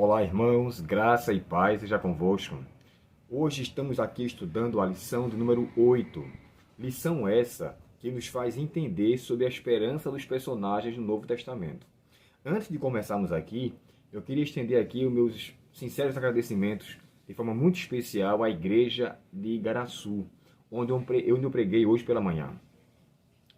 Olá, irmãos, graça e paz seja convosco. Hoje estamos aqui estudando a lição de número 8. Lição essa que nos faz entender sobre a esperança dos personagens do Novo Testamento. Antes de começarmos aqui, eu queria estender aqui os meus sinceros agradecimentos de forma muito especial à igreja de Igaraçu, onde eu preguei hoje pela manhã.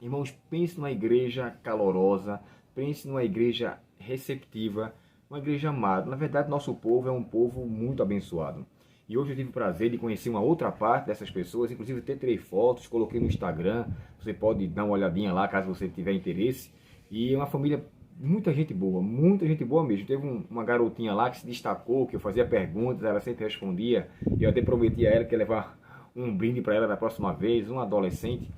Irmãos, pense numa igreja calorosa, pense numa igreja receptiva, uma igreja amada. Na verdade, nosso povo é um povo muito abençoado. E hoje eu tive o prazer de conhecer uma outra parte dessas pessoas, inclusive até tirei fotos, coloquei no Instagram. Você pode dar uma olhadinha lá, caso você tiver interesse. E é uma família, muita gente boa mesmo. Teve uma garotinha lá que se destacou, que eu fazia perguntas, ela sempre respondia. Eu até prometi a ela que ia levar um brinde para ela da próxima vez, um adolescente.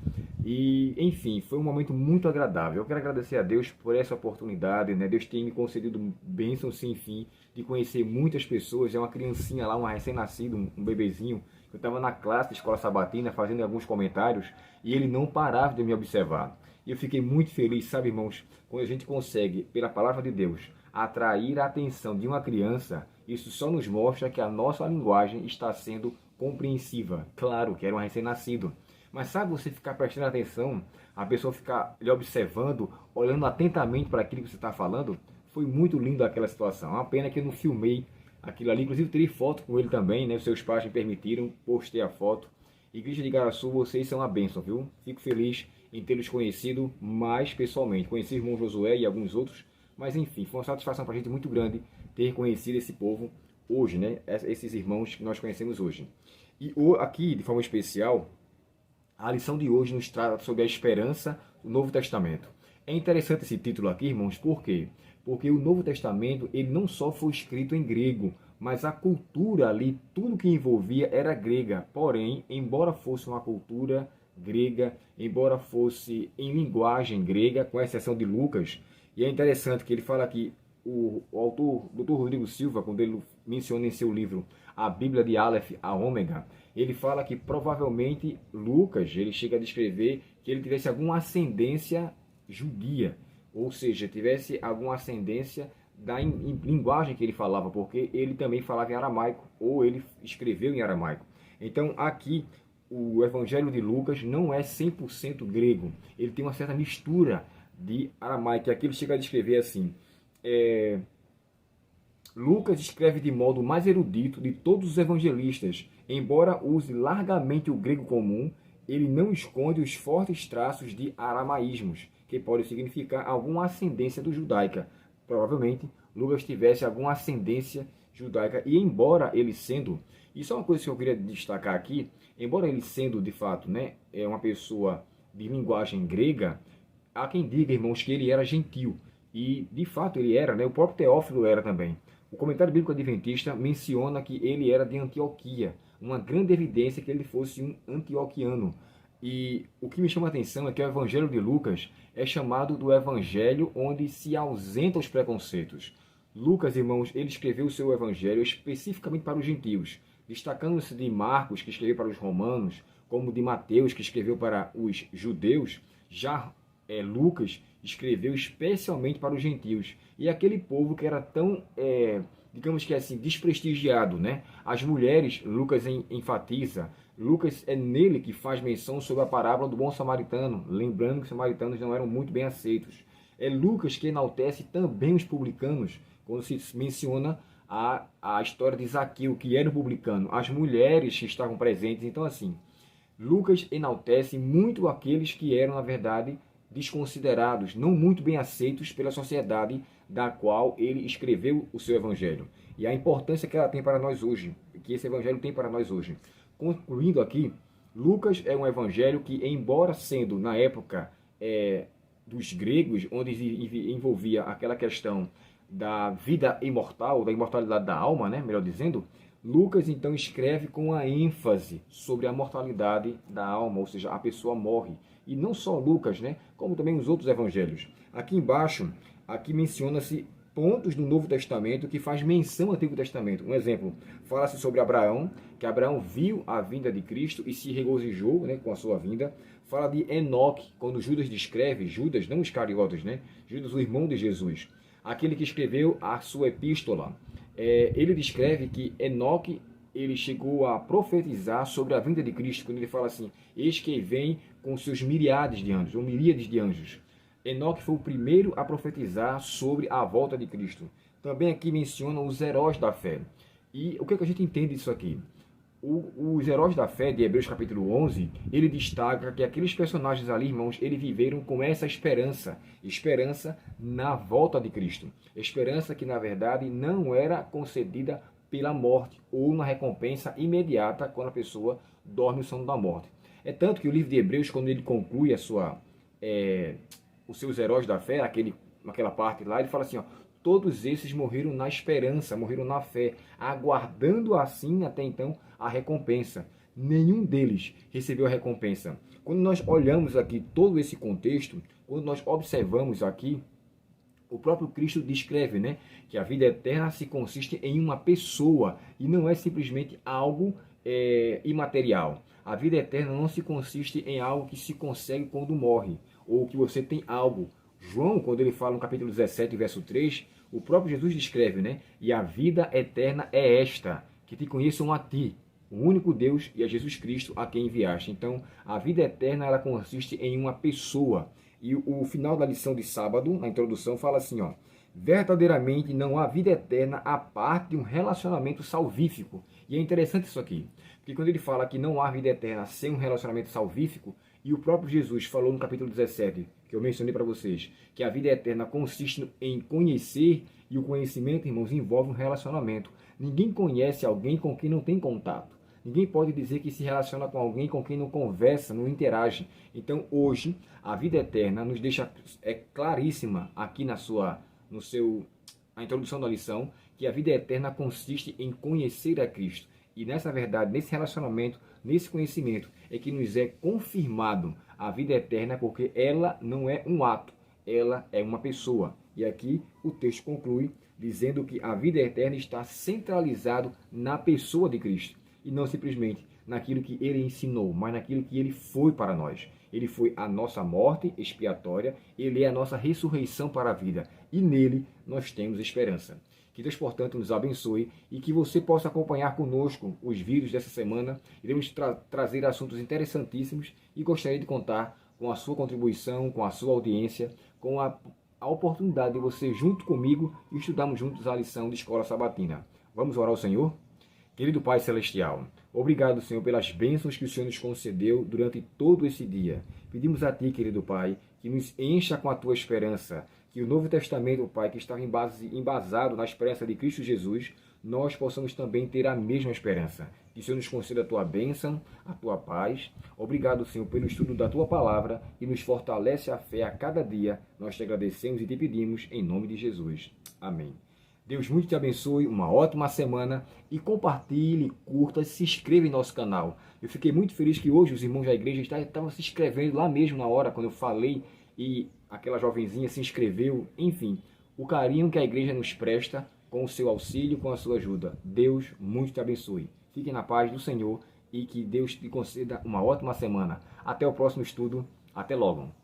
E, enfim, foi um momento muito agradável. Eu quero agradecer a Deus por essa oportunidade, né? Deus tem me concedido bênçãos sem fim, de conhecer muitas pessoas. É uma criancinha lá, um recém-nascido, um bebezinho. Eu estava na classe de escola sabatina fazendo alguns comentários e ele não parava de me observar. E eu fiquei muito feliz, sabe, irmãos, quando a gente consegue, pela palavra de Deus, atrair a atenção de uma criança. Isso só nos mostra que a nossa linguagem está sendo compreensiva. Claro que era um recém-nascido. Mas sabe você ficar prestando atenção, a pessoa ficar lhe observando, olhando atentamente para aquilo que você está falando? Foi muito lindo aquela situação. É uma pena que eu não filmei aquilo ali. Inclusive, tirei foto com ele também, né? Os seus pais me permitiram, postei a foto. Igreja de Igaraçu, vocês são uma bênção, viu? Fico feliz em tê-los conhecido mais pessoalmente. Conheci o irmão Josué e alguns outros, mas enfim, foi uma satisfação para a gente muito grande ter conhecido esse povo hoje, né? Esses irmãos que nós conhecemos hoje. E aqui, de forma especial, a lição de hoje nos trata sobre a esperança do Novo Testamento. É interessante esse título aqui, irmãos, por quê? Porque o Novo Testamento, ele não só foi escrito em grego, mas a cultura ali, tudo que envolvia era grega. Porém, embora fosse uma cultura grega, embora fosse em linguagem grega, com exceção de Lucas, e é interessante que ele fala aqui, o autor, Dr. Rodrigo Silva, quando ele menciona em seu livro a Bíblia de Aleph a Ômega, ele fala que provavelmente Lucas, ele chega a descrever que ele tivesse alguma ascendência judia, ou seja, tivesse alguma ascendência da linguagem que ele falava, porque ele também falava em aramaico, ou ele escreveu em aramaico. Então aqui o Evangelho de Lucas não é 100% grego, ele tem uma certa mistura de aramaico, aqui ele chega a descrever assim, Lucas escreve de modo mais erudito de todos os evangelistas. Embora use largamente o grego comum, ele não esconde os fortes traços de aramaísmos, que podem significar alguma ascendência do judaica. Provavelmente, Lucas tivesse alguma ascendência judaica. E embora ele sendo, isso é uma coisa que eu queria destacar aqui, embora ele sendo, de fato, né, uma pessoa de linguagem grega, há quem diga, irmãos, que ele era gentil. E, de fato, ele era, né? O próprio Teófilo era também. O comentário bíblico adventista menciona que ele era de Antioquia, uma grande evidência que ele fosse um antioquiano. E o que me chama a atenção é que o Evangelho de Lucas é chamado do Evangelho onde se ausentam os preconceitos. Lucas, irmãos, ele escreveu o seu Evangelho especificamente para os gentios, destacando-se de Marcos, que escreveu para os romanos, como de Mateus, que escreveu para os judeus. Já Lucas escreveu especialmente para os gentios. E aquele povo que era tão, digamos que assim, desprestigiado, né? As mulheres, Lucas enfatiza. Lucas é nele que faz menção sobre a parábola do bom samaritano, lembrando que os samaritanos não eram muito bem aceitos. É Lucas que enaltece também os publicanos, quando se menciona a história de Zaqueu, que era um publicano, as mulheres que estavam presentes. Então, assim, Lucas enaltece muito aqueles que eram, na verdade, desconsiderados, não muito bem aceitos pela sociedade da qual ele escreveu o seu evangelho. E a importância que ela tem para nós hoje, que esse evangelho tem para nós hoje. Concluindo aqui, Lucas é um evangelho que, embora sendo na época dos gregos, onde envolvia aquela questão da vida imortal, da imortalidade da alma, né, melhor dizendo, Lucas então escreve com a ênfase sobre a mortalidade da alma, ou seja, a pessoa morre. E não só Lucas, né, como também os outros evangelhos. Aqui embaixo, aqui menciona-se pontos do Novo Testamento que faz menção ao Antigo Testamento. Um exemplo, fala-se sobre Abraão, que Abraão viu a vinda de Cristo e se regozijou, né, com a sua vinda. Fala de Enoque, quando Judas descreve, Judas, não Iscariotes, né, Judas, o irmão de Jesus, aquele que escreveu a sua epístola. ele descreve que Enoque ele chegou a profetizar sobre a vinda de Cristo, quando ele fala assim: eis que vem com seus miríades de anjos, ou miríades de anjos. Enoque foi o primeiro a profetizar sobre a volta de Cristo. Também aqui menciona os heróis da fé. E o que a gente entende disso aqui? Os heróis da fé de Hebreus capítulo 11, ele destaca que aqueles personagens ali, irmãos, eles viveram com essa esperança na volta de Cristo. Esperança que, na verdade, não era concedida pela morte ou na recompensa imediata quando a pessoa dorme o sono da morte. É tanto que o livro de Hebreus, quando ele conclui os seus heróis da fé, aquela parte lá, ele fala assim, ó: todos esses morreram na esperança, morreram na fé, aguardando assim até então a recompensa. Nenhum deles recebeu a recompensa. Quando nós olhamos aqui todo esse contexto, quando nós observamos aqui, o próprio Cristo descreve, né, que a vida eterna se consiste em uma pessoa e não é simplesmente algo imaterial. A vida eterna não se consiste em algo que se consegue quando morre, ou que você tem algo. João, quando ele fala no capítulo 17, verso 3, o próprio Jesus descreve, né? E a vida eterna é esta, que te conheçam a ti, o único Deus, e a Jesus Cristo a quem enviaste. Então, a vida eterna, ela consiste em uma pessoa. E o final da lição de sábado, na introdução, fala assim, ó: verdadeiramente não há vida eterna a parte de um relacionamento salvífico. E é interessante isso aqui, porque quando ele fala que não há vida eterna sem um relacionamento salvífico, e o próprio Jesus falou no capítulo 17, que eu mencionei para vocês, que a vida eterna consiste em conhecer, e o conhecimento, irmãos, envolve um relacionamento. Ninguém conhece alguém com quem não tem contato. Ninguém pode dizer que se relaciona com alguém com quem não conversa, não interage. Então, hoje, a vida eterna nos deixa claríssima aqui na introdução da lição, que a vida eterna consiste em conhecer a Cristo. E nessa verdade, nesse relacionamento, nesse conhecimento, é que nos é confirmado a vida eterna, porque ela não é um ato, ela é uma pessoa. E aqui o texto conclui dizendo que a vida eterna está centralizado na pessoa de Cristo, e não simplesmente naquilo que ele ensinou, mas naquilo que ele foi para nós. Ele foi a nossa morte expiatória, ele é a nossa ressurreição para a vida, e nele nós temos esperança. Que Deus, portanto, nos abençoe e que você possa acompanhar conosco os vídeos dessa semana. Iremos trazer assuntos interessantíssimos e gostaria de contar com a sua contribuição, com a sua audiência, com a oportunidade de você, junto comigo, estudarmos juntos a lição de Escola Sabatina. Vamos orar ao Senhor? Querido Pai Celestial, obrigado, Senhor, pelas bênçãos que o Senhor nos concedeu durante todo esse dia. Pedimos a Ti, querido Pai, que nos encha com a Tua esperança, que o Novo Testamento, Pai, que estava embasado na esperança de Cristo Jesus, nós possamos também ter a mesma esperança. Que o Senhor nos conceda a Tua bênção, a Tua paz. Obrigado, Senhor, pelo estudo da Tua palavra e nos fortalece a fé a cada dia. Nós te agradecemos e te pedimos em nome de Jesus. Amém. Deus muito te abençoe, uma ótima semana e compartilhe, curta, se inscreva em nosso canal. Eu fiquei muito feliz que hoje os irmãos da igreja estavam se inscrevendo lá mesmo na hora, quando eu falei, e aquela jovenzinha se inscreveu. Enfim, o carinho que a igreja nos presta com o seu auxílio, com a sua ajuda. Deus muito te abençoe. Fique na paz do Senhor e que Deus te conceda uma ótima semana. Até o próximo estudo. Até logo.